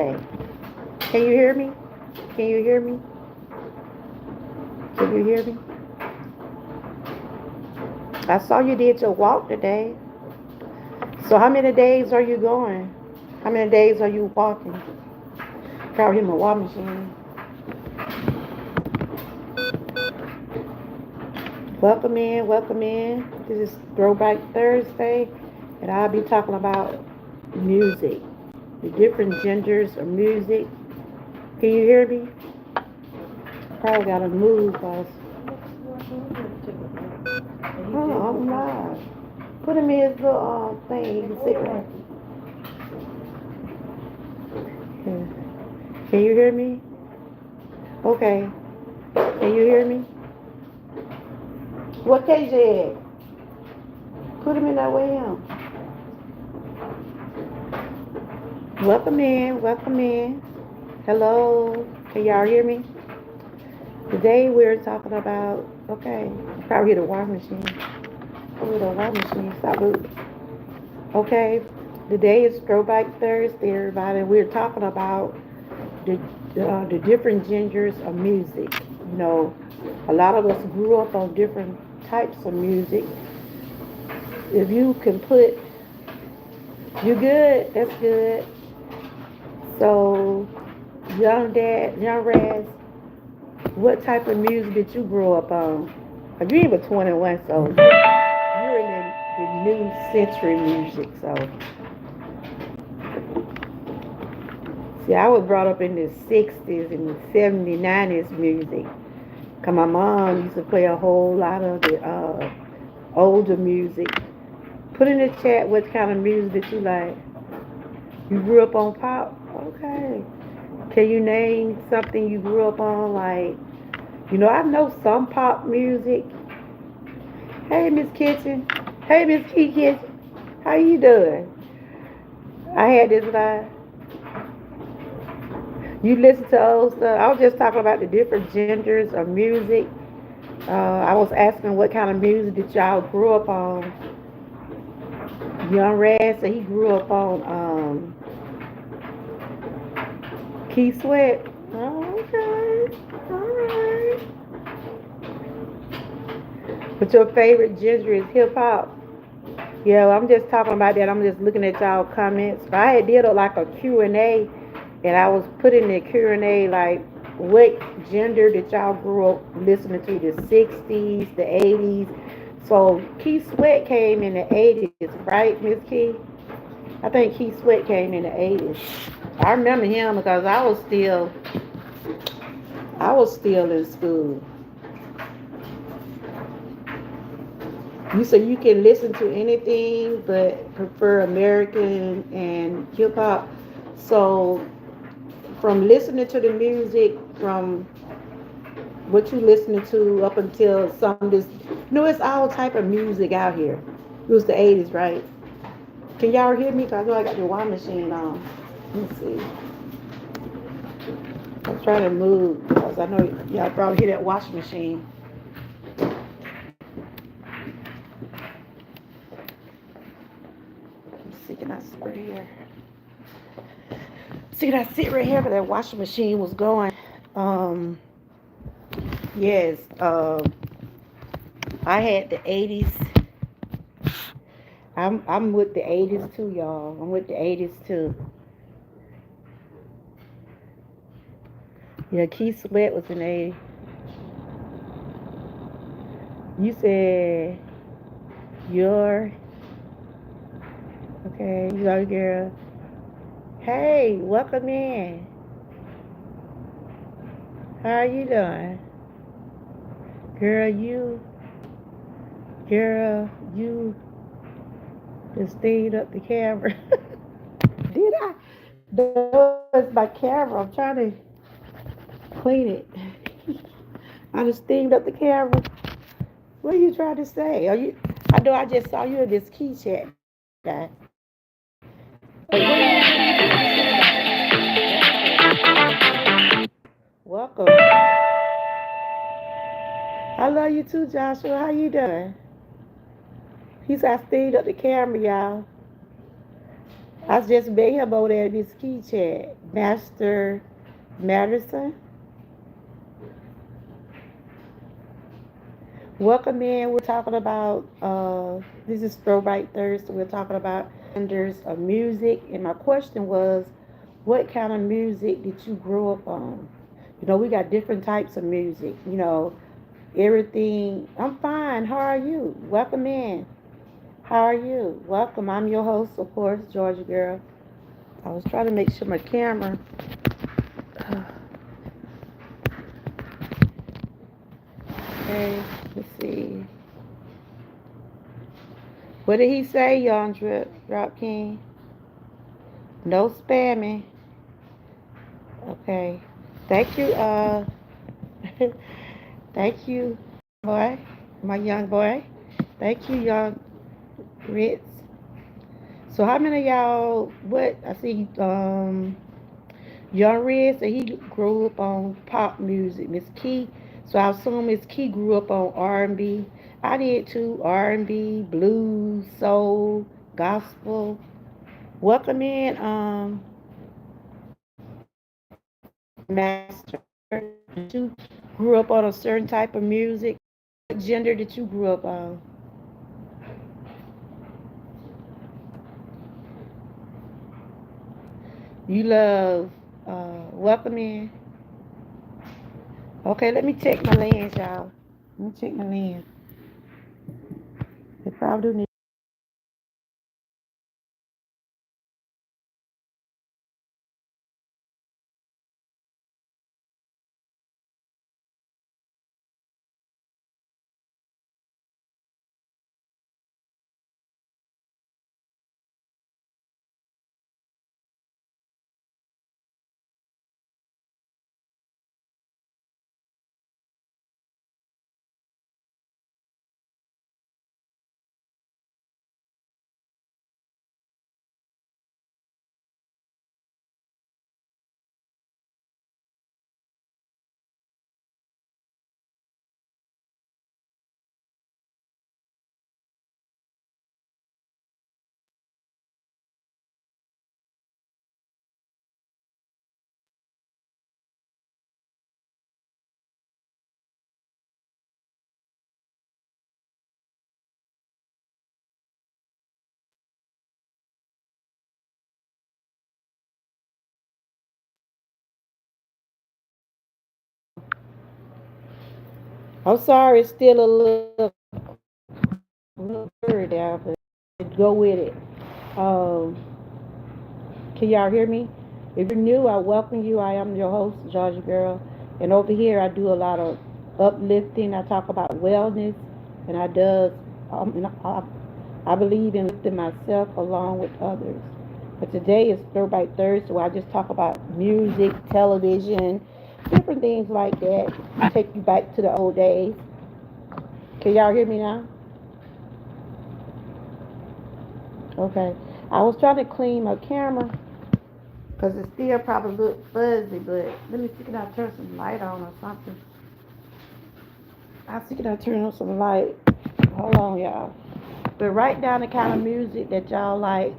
Can you hear me? Can you hear me? Can you hear me? I saw you did your walk today. So how many days are you going? How many days are you walking? Probably in my walking machine. Welcome in, welcome in. This is Throwback Thursday, and I'll be talking about music, the different genders of music. Can you hear me? Probably gotta move, cause I'm live. Put him in his little thing. He can sit right. Can you hear me? Okay. Can you hear me? What KJ? Put him in that way him. Welcome in, welcome in. Hello. Can y'all hear me? Today we're talking about, okay, probably hit a water machine. Oh, the water machine, stop moving. Okay, today is Throwback Thursday, everybody. We're talking about the, the different genders of music. You know, a lot of us grew up on different types of music. If you can put, you good, that's good. So, young Raz, what type of music did you grow up on? You ain't but 21, so you're in the new century music. So, see, I was brought up in the 60s and the 70s, 90s music. Cause my mom used to play a whole lot of the older music. Put in the chat what kind of music that you like. You grew up on pop? Okay. Can you name something you grew up on? Like, I know some pop music. Hey, Miss Kitchen. Hey, Miss Key Kitchen. How you doing? I had this line. You listen to old stuff. I was just talking about the different genders of music. I was asking what kind of music did y'all grew up on. Young Raz said he grew up on Key Sweat. Oh, okay. All right. But your favorite genre is hip hop. Yeah, well, I'm just talking about that. I'm just looking at y'all comments. I had did like a Q&A, and I was putting the Q&A like, what gender did y'all grew up listening to? The 60s, the 80s. So Key Sweat came in the 80s, right, Miss Key? I think Key Sweat came in the 80s. I remember him because I was still in school. You said you can listen to anything but prefer American and hip hop. So from listening to the music, from what you listening to up until some of this, it's all type of music out here. It was the 80s, right? Can y'all hear me? Cause I know I got the washing machine on. Let me see. I'm trying to move because I know y'all probably hear that washing machine. Let's see, can I sit right here? See, can I sit right here? Cause that washing machine was going. Um, yes. I had the 80s. I'm with the 80s too, y'all. I'm with the 80s too. Yeah, Keith Sweat was in the 80s. You said your okay, you got a girl. Hey, welcome in. How are you doing? Girl, you just stayed up the camera. Did I? That was my camera. I'm trying to clean it. I just steamed up the camera. What are you trying to say? Are you? I know I just saw you in this key chat guy. Welcome. I love you too, Joshua. How you doing? He said I stayed up the camera, y'all. I just met him over there in this key chat. Master Madison. Welcome in. We're talking about this is Throwback Thursday. We're talking about genders of music. And my question was, what kind of music did you grow up on? We got different types of music. Everything. I'm fine. How are you? Welcome in. How are you? Welcome. I'm your host, of course, Georgia Girl. I was trying to make sure my camera. Okay, let's see. What did he say, Young Drop King? No spamming. Okay. Thank you, thank you, boy, my young boy. Thank you, young Ritz. So how many of y'all, what, I see, Young Red said he grew up on pop music. Miss Key, so I assume Miss Key grew up on R&B. I did too. R&B, blues, soul, gospel. Welcome in, Master. Did you grew up on a certain type of music? What gender did you grew up on? You love welcome in. Okay, let me check my lens, y'all. Let me check my lens. They probably do need. I'm sorry, it's still a little blurry there, but go with it. Um, can y'all hear me? If you're new, I welcome you. I am your host, Georgia Girl. And over here, I do a lot of uplifting. I talk about wellness, and I believe in lifting myself along with others. But today is Throwback Thursday, where I just talk about music, television, different things like that. Take you back to the old days. Can y'all hear me now? Okay. I was trying to clean my camera because it still probably look fuzzy, but let me see, can I turn some light on or something? I see, can I turn on some light? Hold on, y'all. But write down the kind of music that y'all like.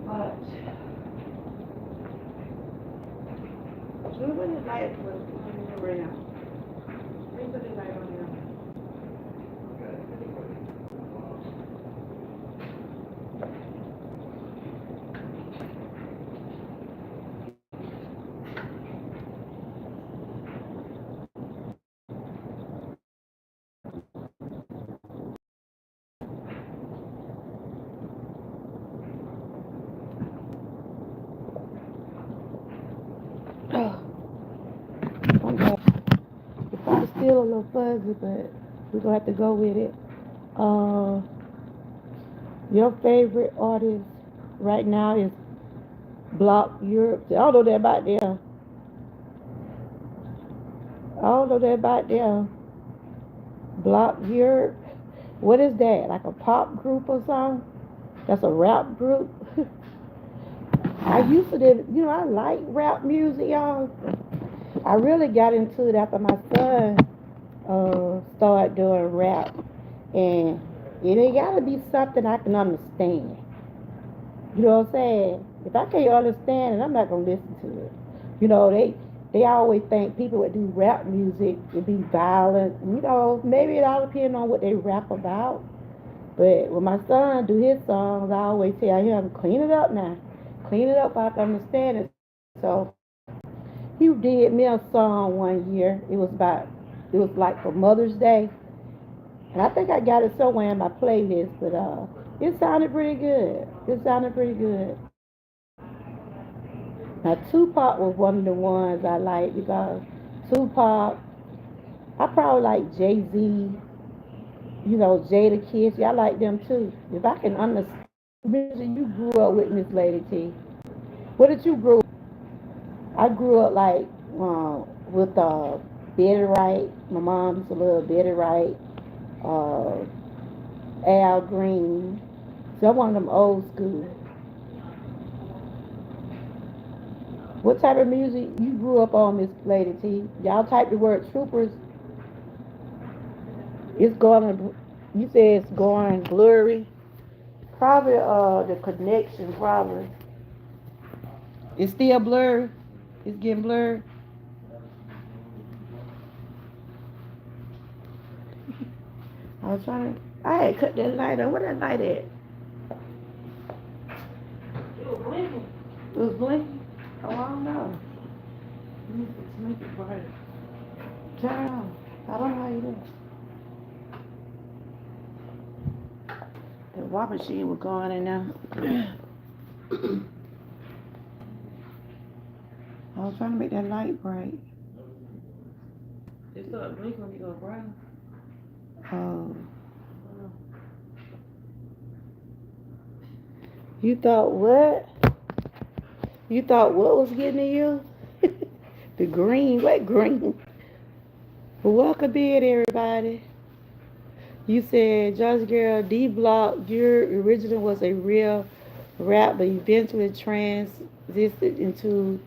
But, what is light around? Let me put the light on here. Okay. It's probably still a little fuzzy, but we're gonna have to go with it. Uh, your favorite artist right now is Block Europe. I don't know that about them. I don't know that about them. Block Europe. What is that? Like a pop group or something? That's a rap group. I used to, I like rap music, y'all. I really got into it after my son started doing rap, and it ain't gotta be something I can understand. You know what I'm saying? If I can't understand it, I'm not gonna listen to it. You know, they always think people that do rap music would be violent. You know, maybe it all depends on what they rap about. But when my son do his songs, I always tell him, clean it up now. Clean it up so I can understand it. So he did me a song one year. It was like for Mother's Day. And I think I got it somewhere in my playlist, but it sounded pretty good. It sounded pretty good. Now Tupac was one of the ones I like because Tupac, I probably like Jay Z, Jada Kids. I like them too. If I can understand music you grew up with, Miss Lady T. What did you grow up? I grew up like with Betty Wright. My mom used to love Betty Wright, uh, Al Green. So I'm one of them old school. What type of music you grew up on, Miss Lady T? Y'all type the word troopers. It's going. You say it's going blurry. Probably the connection. Probably it's still blurry. It's getting blurred. I was trying to. I had cut that light on. Where that light at? It was blinking. It was blinking. Oh, I don't know. Let me make it brighter. Turn it on. I don't know how you do it. The washing machine was going in now. I was trying to make that light bright. It started blinking when you go brown. Oh. You thought what? You thought what was getting to you? The green. What green? Well, welcome in, everybody. You said, Just Girl, D Block, your original was a real rap, but eventually transited into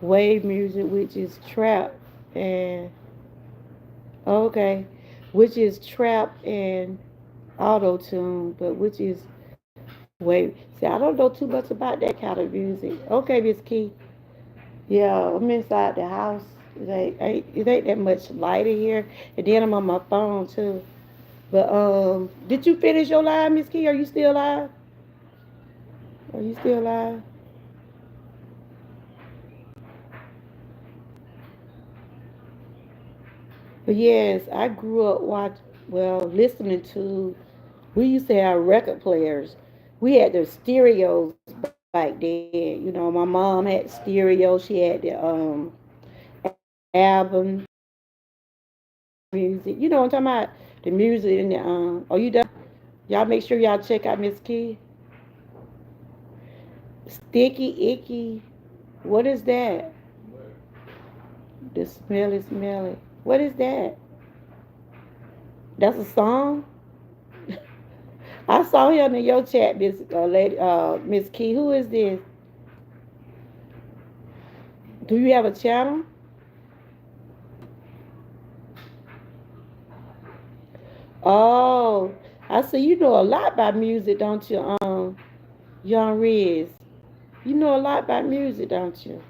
wave music, which is trap and okay, which is trap and auto tune, but which is wave. See, I don't know too much about that kind of music. Okay, Miss Key. Yeah, I'm inside the house. It ain't that much light in here, and then I'm on my phone too. But did you finish your live, Miss Key? Are you still live? Are you still live? But yes, I grew up listening to. We used to have record players. We had the stereos back then. My mom had stereo. She had the album music. You know what I'm talking about? The music and the Oh, you done? Y'all make sure y'all check out Miss Key. Sticky icky. What is that? The smelly smelly. What is that? That's a song. I saw him in your chat, Miss Key. Who is this? Do you have a channel? Oh, I see you know a lot about music, don't you, Young Riz? You know a lot about music, don't you?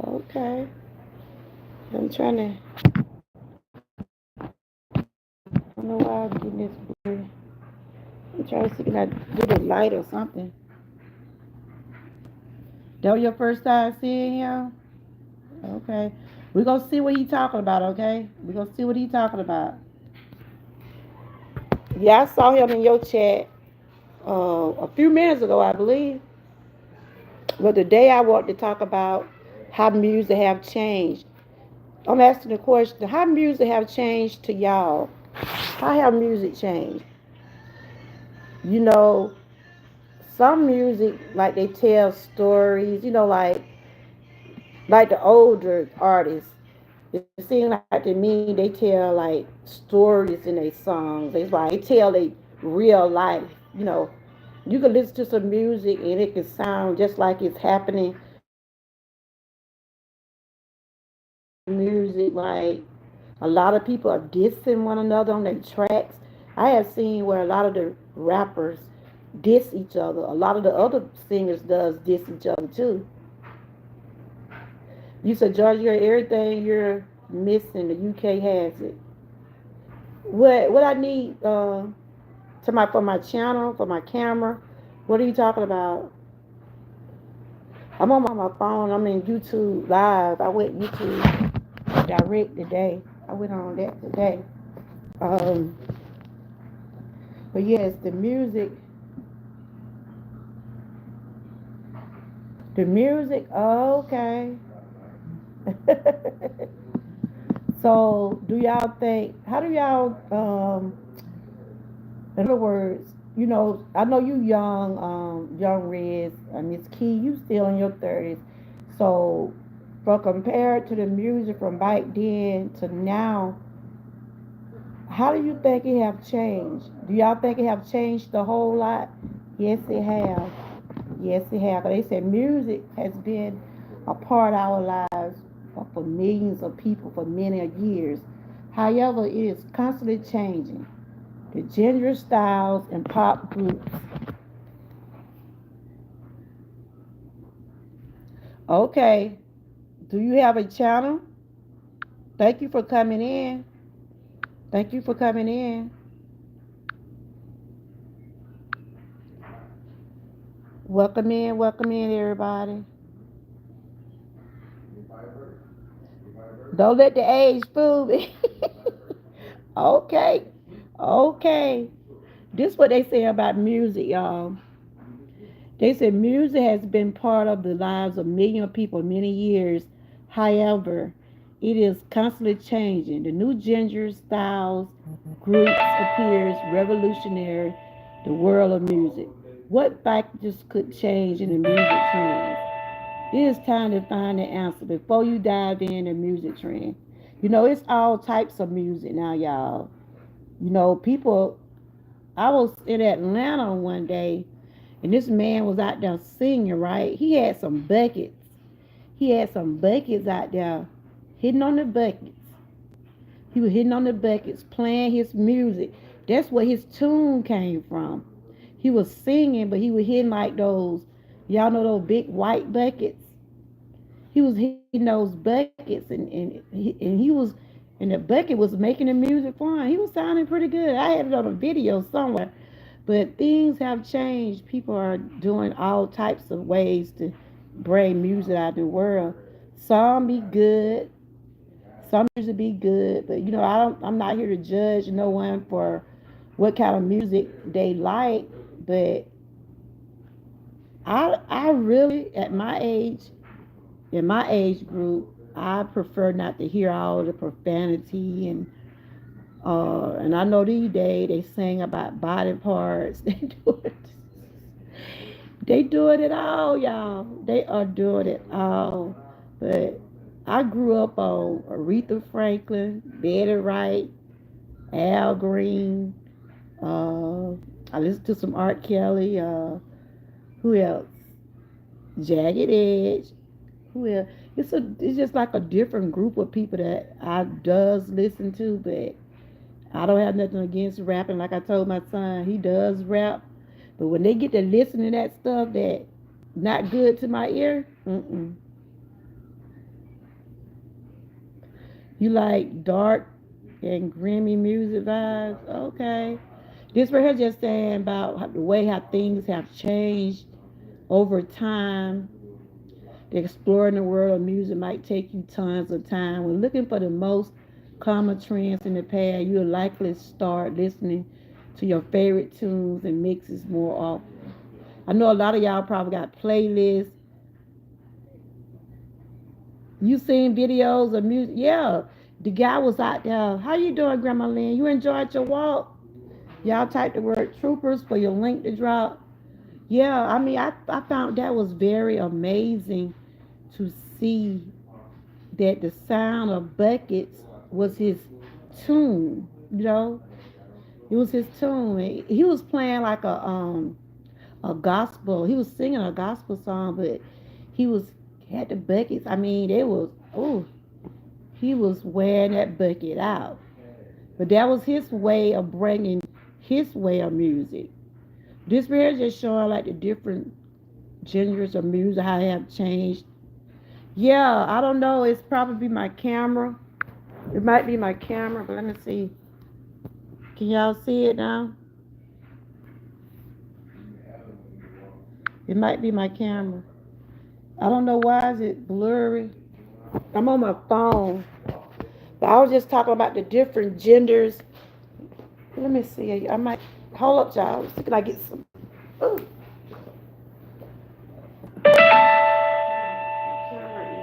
Okay. I'm trying to. I don't know why I'm getting this blurry. I'm trying to see can I get a light or something. That was your first time seeing him? Okay. We're gonna see what he talking about, okay? We're gonna see what he talking about. Yeah, I saw him in your chat a few minutes ago, I believe. But today I want to talk about how music have changed. I'm asking the question, how music have changed to y'all? How have music changed? You know, some music like they tell stories, like the older artists. It seems like to me they tell like stories in their songs. It's like they tell they real life. You can listen to some music and it can sound just like it's happening. Music like a lot of people are dissing one another on their tracks. I have seen where a lot of the rappers diss each other. A lot of the other singers does diss each other too. You said Georgia, everything you're missing, the UK has it. What I need to my for my channel, for my camera, what are you talking about? I'm on my phone, I'm in YouTube live. I went YouTube direct today. I went on that today. Um but yes, the music, okay. So, do y'all think? How do y'all? In other words, I know you young, young Riz, Miss Key. You still in your 30s. So, for compared to the music from back then to now, how do you think it have changed? Do y'all think it have changed a whole lot? Yes, it have. Yes, it have. They said music has been a part of our lives for millions of people for many years. However, it is constantly changing. The genre styles and pop groups. Okay, do you have a channel? Thank you for coming in. Thank you for coming in. Welcome in, everybody. Don't let the age fool me. Okay, okay. This is what they say about music, y'all. They said music has been part of the lives of millions of people many years. However, it is constantly changing. The new gender styles, groups appears revolutionary the world of music. What factors could change in the music trends? It is time to find the answer before you dive in the music trend. It's all types of music now, y'all. People. I was in Atlanta one day and this man was out there singing, right? He had some buckets. He had some buckets out there hitting on the buckets. He was hitting on the buckets, playing his music. That's where his tune came from. He was singing, but he was hitting like those, y'all know those big white buckets? He was hitting those buckets and the bucket was making the music for him. He was sounding pretty good. I had it on a video somewhere. But things have changed. People are doing all types of ways to bring music out in the world. Some be good, some music be good, but I'm not here to judge no one for what kind of music they like. But I really at my age, in my age group, I prefer not to hear all the profanity and I know these days they sing about body parts. They doing it all, y'all. They are doing it all. But I grew up on Aretha Franklin, Betty Wright, Al Green. Uh, I listened to some Art Kelly. Who else? Jagged Edge. Who else? It's just like a different group of people that I does listen to, but I don't have nothing against rapping. Like I told my son, he does rap. But when they get to listen to that stuff that not good to my ear, mm-mm. You like dark and grimy music vibes? Okay. This right here just saying about the way how things have changed over time. Exploring the world of music might take you tons of time. When looking for the most common trends in the past, you'll likely start listening to your favorite tunes and mixes more often. I know a lot of y'all probably got playlists. You seen videos of music? Yeah, the guy was out there. How you doing, Grandma Lynn? You enjoyed your walk? Y'all type the word troopers for your link to drop. Yeah, I mean, I found that was very amazing to see that the sound of buckets was his tune. It was his tune. He was playing like a gospel. He was singing a gospel song, but he was had the buckets. I mean, they was he was wearing that bucket out. But that was his way of bringing his way of music. This video is just showing like the different genres of music, how they have changed. Yeah, I don't know. It's probably my camera. It might be my camera, but let me see. Can y'all see it now? It might be my camera. I don't know why is it blurry. I'm on my phone. But I was just talking about the different genders. Let me see. I might hold up, y'all. Let's see, can I get some? Ooh. Camera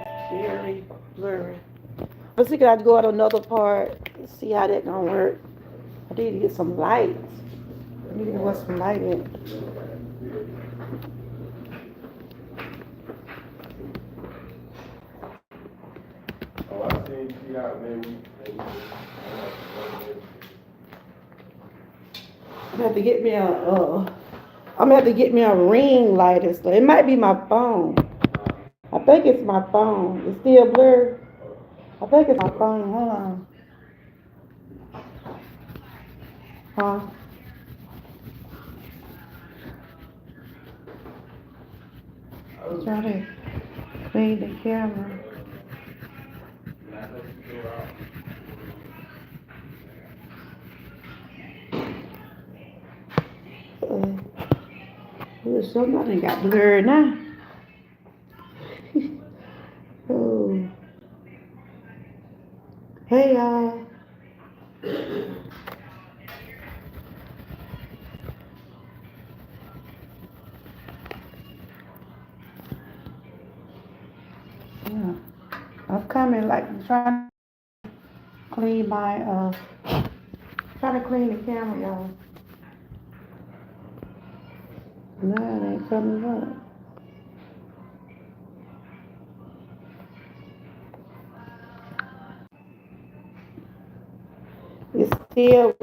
is very blurry. Let's see, can I go out another part? Let's see how that gonna work. I need to get some lights. I need to get some light in. Oh, I seen you out maybe. I'm gonna have to get me I'm gonna have to get me a ring light and stuff. It might be my phone. I think it's my phone. It's still blurred. I think it's my phone. Hold on. Huh? I'm trying to clean the camera. Somebody got blurred now. Oh. Hey y'all. Yeah. I'm coming like trying to clean my trying to clean the camera, y'all. No, it ain't coming up. It's still